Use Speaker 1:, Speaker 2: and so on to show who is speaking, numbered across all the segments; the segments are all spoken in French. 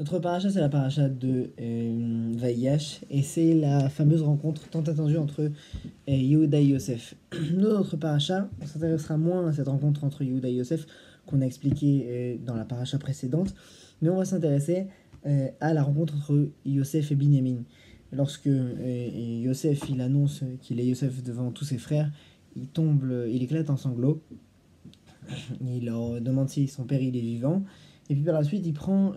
Speaker 1: Notre paracha, c'est la paracha de Vaïash, et c'est la fameuse rencontre tant attendue entre Yehuda et Yosef. Nous, dans notre paracha, on s'intéressera moins à cette rencontre entre Yehuda et Yosef qu'on a expliqué dans la paracha précédente, mais on va s'intéresser à la rencontre entre Yosef et Binyamin. Lorsque Yosef il annonce qu'il est Yosef devant tous ses frères, il tombe, il éclate en sanglots. Il leur demande si son père il est vivant. Et puis par la suite, il prend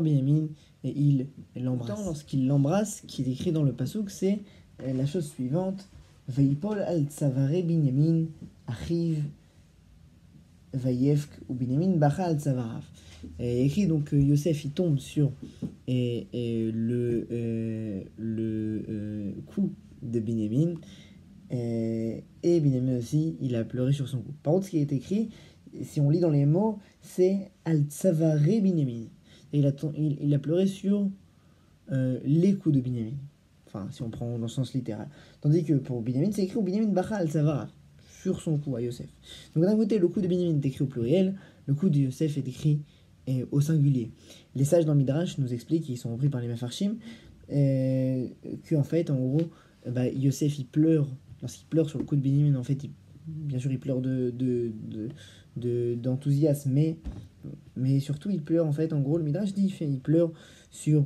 Speaker 1: Binyamin et il l'embrasse. Lorsqu'il l'embrasse, qui est écrit dans le passouk, c'est la chose suivante: Veipol al tsavare Binyamin achiv vayevk ou Binyamin bacha al tsavarav. Et écrit donc que Yosef il tombe sur le cou de Binyamin. Et Binyamin aussi, il a pleuré sur son cou. Par contre, ce qui est écrit, si on lit dans les mots, c'est Al-Tsavare Binyamin. Et il a pleuré sur les coups de Binyamin. Enfin, si on prend dans le sens littéral. Tandis que pour Binyamin, c'est écrit au Binyamin Bacha Al-Tsavara, sur son cou à Yosef. Donc d'un côté, le coup de Binyamin est écrit au pluriel, le coup de Yosef est écrit au singulier. Les sages dans Midrash nous expliquent, ils sont repris par les Mefarshim, qu'en fait, en gros, Yosef il pleure. Lorsqu'il pleure sur le coup de Binyamin, en fait, bien sûr, il pleure d'enthousiasme, mais surtout, il pleure, en fait, en gros, le Midrash dit, il pleure sur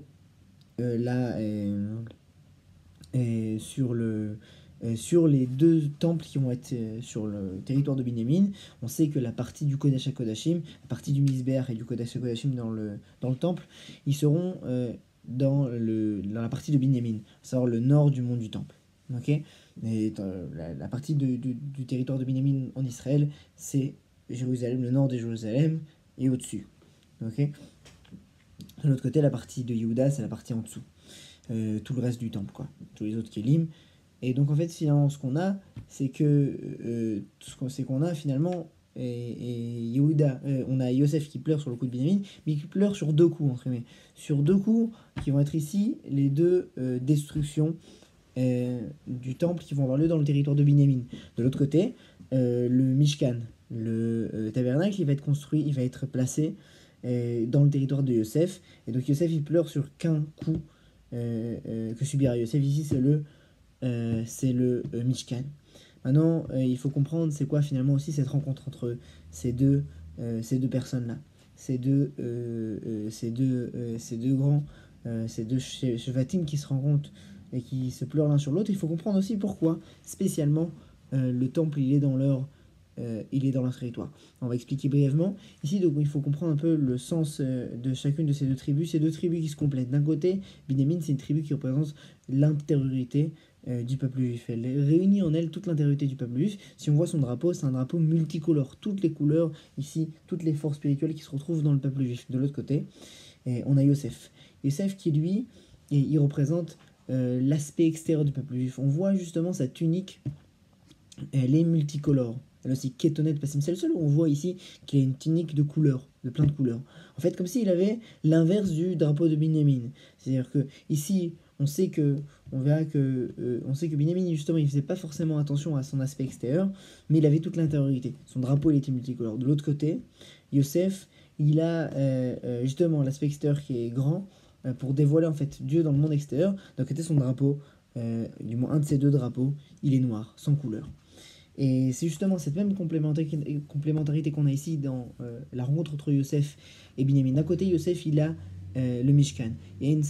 Speaker 1: sur les deux temples qui vont être sur le territoire de Binyamin. On sait que la partie du Kodesh HaKodashim, la partie du Misber et du Kodesh HaKodashim dans le temple, ils seront dans la partie de Binyamin, à savoir le nord du mont du temple. Okay, et la partie du territoire de Binyamin en Israël, c'est Jérusalem, le nord de Jérusalem et au-dessus. Okay, de l'autre côté, la partie de Yehuda, c'est la partie en dessous. Tout le reste du temple, quoi. Tous les autres Kélim. Et donc, en fait, finalement, ce qu'on a, c'est qu'on a finalement Yehuda, on a Yosef qui pleure sur le coup de Binyamin, mais qui pleure sur deux coups, entre guillemets. Sur deux coups qui vont être ici les deux destructions du temple qui vont avoir lieu dans le territoire de Binyamin. De l'autre côté, le Mishkan, le tabernacle, il va être construit, il va être placé dans le territoire de Yosef. Et donc Yosef, il pleure sur qu'un coup que subira Yosef. Ici, c'est le Mishkan. Maintenant, il faut comprendre c'est quoi finalement aussi cette rencontre entre ces deux personnes-là. Ces deux grands, ces deux Shevatim qui se rencontrent et qui se pleurent l'un sur l'autre. Il faut comprendre aussi pourquoi, spécialement, le temple, il est dans leur territoire. On va expliquer brièvement. Ici, donc, il faut comprendre un peu le sens de chacune de ces deux tribus. Ces deux tribus qui se complètent. D'un côté, Binyamin, c'est une tribu qui représente l'intériorité du peuple juif. Elle réunit en elle toute l'intériorité du peuple juif. Si on voit son drapeau, c'est un drapeau multicolore. Toutes les couleurs, ici, toutes les forces spirituelles qui se retrouvent dans le peuple juif. De l'autre côté, on a Yosef. Yosef qui, lui, il représente l'aspect extérieur du peuple juif. On voit justement sa tunique, elle est multicolore. Elle aussi Ketonet Passim, c'est le seul où on voit ici qu'il a une tunique de couleurs, de plein de couleurs. En fait, comme s'il avait l'inverse du drapeau de Binyamin. C'est-à-dire que ici, on sait que Binyamin, justement, il faisait pas forcément attention à son aspect extérieur, mais il avait toute l'intériorité. Son drapeau, il était multicolore. De l'autre côté, Yosef, il a justement l'aspect extérieur qui est grand, pour dévoiler en fait Dieu dans le monde extérieur. D'un côté, son drapeau, du moins un de ces deux drapeaux, il est noir, sans couleur. Et c'est justement cette même complémentarité qu'on a ici dans la rencontre entre Yosef et Binyamin. D'un côté, Yosef, il a le Mishkan. Il y a une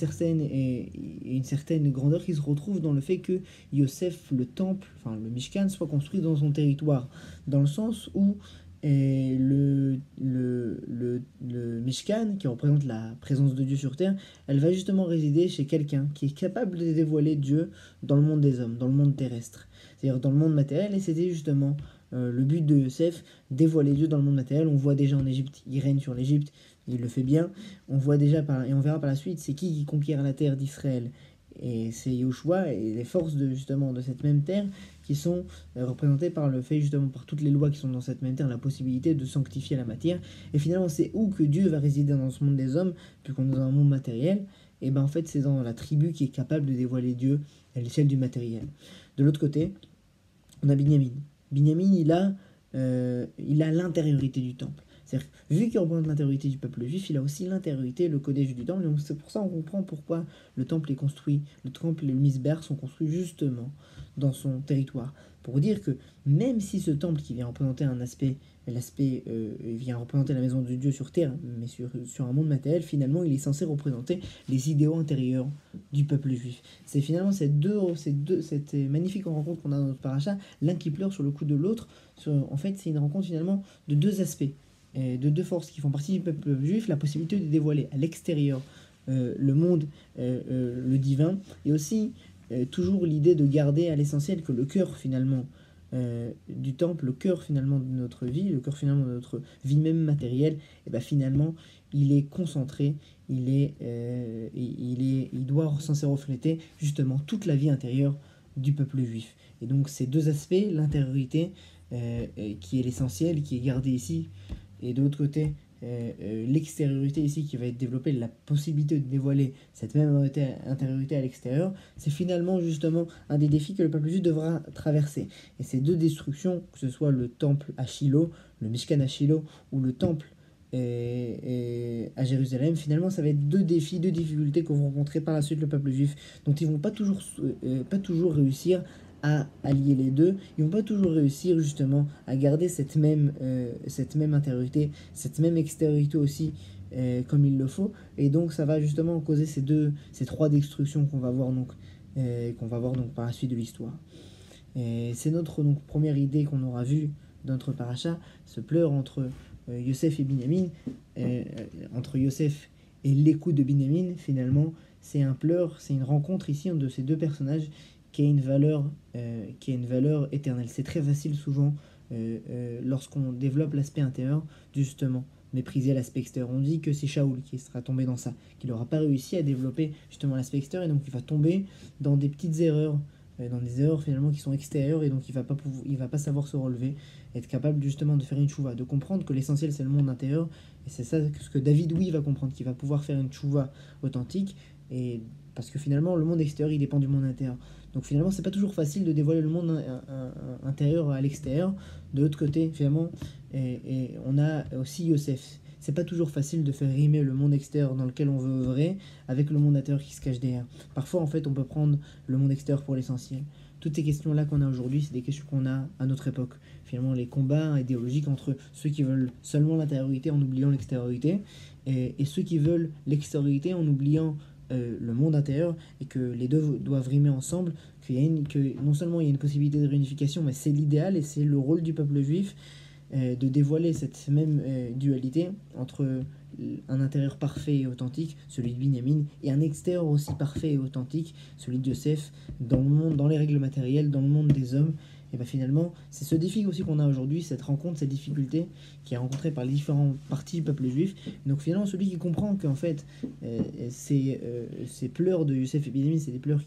Speaker 1: certaine grandeur qui se retrouve dans le fait que Yosef, le temple, enfin le Mishkan, soit construit dans son territoire. Dans le sens où le Mishkan, qui représente la présence de Dieu sur terre, elle va justement résider chez quelqu'un qui est capable de dévoiler Dieu dans le monde des hommes, dans le monde terrestre, c'est-à-dire dans le monde matériel. Et c'était justement le but de Yosef, dévoiler Dieu dans le monde matériel. On voit déjà en Égypte, il règne sur l'Égypte, il le fait bien. On voit déjà, et on verra par la suite, c'est qui conquiert la terre d'Israël. Et c'est Yoshua et les forces justement de cette même terre qui sont représentées par le fait, justement, par toutes les lois qui sont dans cette même terre, la possibilité de sanctifier la matière. Et finalement, c'est où que Dieu va résider dans ce monde des hommes, puisqu'on est dans un monde matériel. Et ben en fait, c'est dans la tribu qui est capable de dévoiler Dieu à l'échelle du matériel. De l'autre côté, on a Binyamin. Binyamin, il a l'intériorité du temple. C'est-à-dire que, vu qu'il représente l'intériorité du peuple juif, il a aussi l'intériorité, le Kodesh du temple. Donc c'est pour ça qu'on comprend pourquoi le temple est construit, le temple et le Misber sont construits justement dans son territoire. Pour dire que même si ce temple qui vient représenter l'aspect vient représenter la maison de Dieu sur terre, mais sur un monde matériel, finalement il est censé représenter les idéaux intérieurs du peuple juif. C'est finalement cette magnifique rencontre qu'on a dans notre paracha, l'un qui pleure sur le cou de l'autre. En fait, c'est une rencontre finalement de deux aspects, de deux forces qui font partie du peuple juif, la possibilité de dévoiler à l'extérieur le monde, le divin, et aussi toujours l'idée de garder à l'essentiel que le cœur finalement du temple, le cœur finalement de notre vie, le cœur finalement de notre vie même matérielle, et ben finalement il est concentré, il doit censé refléter justement toute la vie intérieure du peuple juif. Et donc ces deux aspects, l'intériorité qui est l'essentiel, qui est gardé ici, et de l'autre côté l'extériorité ici qui va être développée, la possibilité de dévoiler cette même intériorité à l'extérieur, c'est finalement justement un des défis que le peuple juif devra traverser. Et ces deux destructions, que ce soit le temple à Shiloh, le Mishkan à Shiloh, ou le temple à Jérusalem, finalement ça va être deux défis, deux difficultés que vont rencontrer par la suite le peuple juif, dont ils vont pas toujours réussir à allier les deux, ils vont pas toujours réussir justement à garder cette même intériorité, cette même extériorité aussi comme il le faut, et donc ça va justement causer ces trois destructions qu'on va voir donc par la suite de l'histoire. Et c'est notre donc première idée qu'on aura vue dans notre paracha, ce pleur entre Yosef et Binyamin, entre Yosef et l'écoute de Binyamin, finalement, c'est un pleur, c'est une rencontre ici de ces deux personnages qui a une valeur éternelle. C'est très facile souvent, lorsqu'on développe l'aspect intérieur, justement, mépriser l'aspect extérieur. On dit que c'est Shaoul qui sera tombé dans ça, qu'il n'aura pas réussi à développer justement l'aspect extérieur, et donc il va tomber dans des petites erreurs, dans des erreurs finalement qui sont extérieures, et donc il va pas savoir se relever, être capable justement de faire une tchouva, de comprendre que l'essentiel c'est le monde intérieur, et c'est ça ce que David, oui, va comprendre, qu'il va pouvoir faire une tchouva authentique, et parce que finalement le monde extérieur il dépend du monde intérieur. Donc finalement c'est pas toujours facile de dévoiler le monde intérieur à l'extérieur. De l'autre côté finalement, et on a aussi Yosef. C'est pas toujours facile de faire rimer le monde extérieur dans lequel on veut œuvrer avec le monde intérieur qui se cache derrière. Parfois en fait on peut prendre le monde extérieur pour l'essentiel. Toutes ces questions-là qu'on a aujourd'hui, c'est des questions qu'on a à notre époque. Finalement, les combats idéologiques entre ceux qui veulent seulement l'intériorité en oubliant l'extériorité, et ceux qui veulent l'extériorité en oubliant le monde intérieur, et que les deux doivent rimer ensemble, que non seulement il y a une possibilité de réunification, mais c'est l'idéal et c'est le rôle du peuple juif de dévoiler cette même dualité entre un intérieur parfait et authentique, celui de Binyamin, et un extérieur aussi parfait et authentique, celui de Yosef, dans le monde, dans les règles matérielles, dans le monde des hommes. Et bien finalement, c'est ce défi aussi qu'on a aujourd'hui, cette rencontre, cette difficulté qui est rencontrée par les différentes parties du peuple juif. Donc finalement, celui qui comprend qu'en fait, ces pleurs de Youssef et Binyamin, c'est des pleurs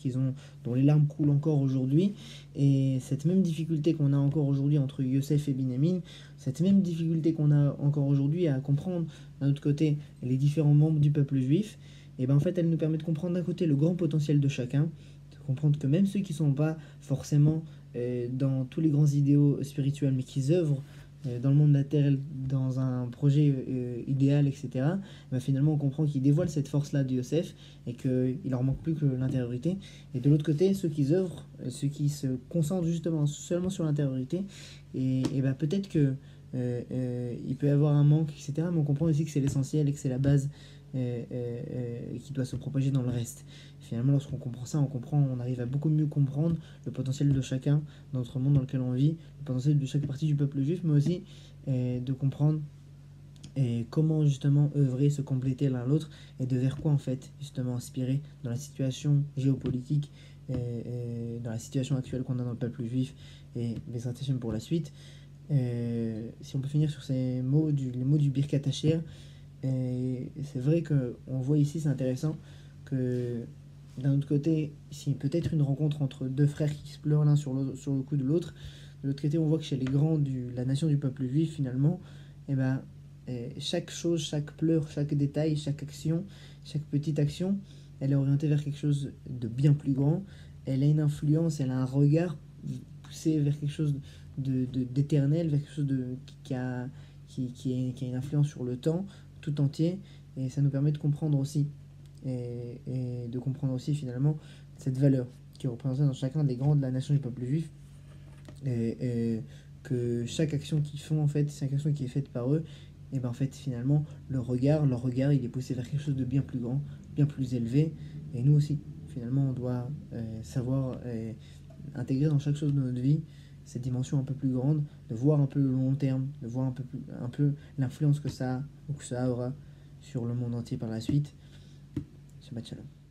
Speaker 1: dont les larmes coulent encore aujourd'hui, et cette même difficulté qu'on a encore aujourd'hui entre Youssef et Binyamin, cette même difficulté qu'on a encore aujourd'hui à comprendre d'un autre côté les différents membres du peuple juif, et ben en fait, elle nous permet de comprendre d'un côté le grand potentiel de chacun, de comprendre que même ceux qui ne sont pas forcément dans tous les grands idéaux spirituels, mais qui œuvrent dans le monde matériel, dans un projet idéal, etc., bah, finalement on comprend qu'ils dévoilent cette force-là de Yosef, et qu'il leur manque plus que l'intériorité. Et de l'autre côté, ceux qui œuvrent, ceux qui se concentrent justement seulement sur l'intériorité, et bah, peut-être que il peut y avoir un manque, etc., mais on comprend aussi que c'est l'essentiel et que c'est la base qui doit se propager dans le reste. Finalement, lorsqu'on comprend ça, on arrive à beaucoup mieux comprendre le potentiel de chacun dans notre monde dans lequel on vit, le potentiel de chaque partie du peuple juif, mais aussi de comprendre comment justement œuvrer, se compléter l'un l'autre, et de vers quoi en fait justement inspirer dans la situation géopolitique, dans la situation actuelle qu'on a dans le peuple juif, et les stratégies pour la suite. Si on peut finir sur les mots du Birkat Hacher, c'est vrai qu'on voit ici, c'est intéressant, que d'un autre côté, ici, peut-être une rencontre entre deux frères qui se pleurent l'un sur le cou de l'autre. De l'autre côté, on voit que chez les grands de la nation du peuple juif, finalement, chaque chose, chaque pleur, chaque détail, chaque action, chaque petite action, elle est orientée vers quelque chose de bien plus grand. Elle a une influence, elle a un regard poussé vers quelque chose d'éternel, vers quelque chose qui a une influence sur le temps tout entier, et ça nous permet de comprendre aussi, et de comprendre aussi finalement cette valeur qui est représentée dans chacun des grands de la nation du peuple juif, et que chaque action qu'ils font, en fait, chaque action qui est faite par eux, et ben en fait finalement leur regard il est poussé vers quelque chose de bien plus grand, bien plus élevé, et nous aussi finalement on doit savoir intégrer dans chaque chose de notre vie cette dimension un peu plus grande, de voir un peu le long terme, de voir un peu l'influence que ça a ou que ça aura sur le monde entier par la suite. Shabbat shalom.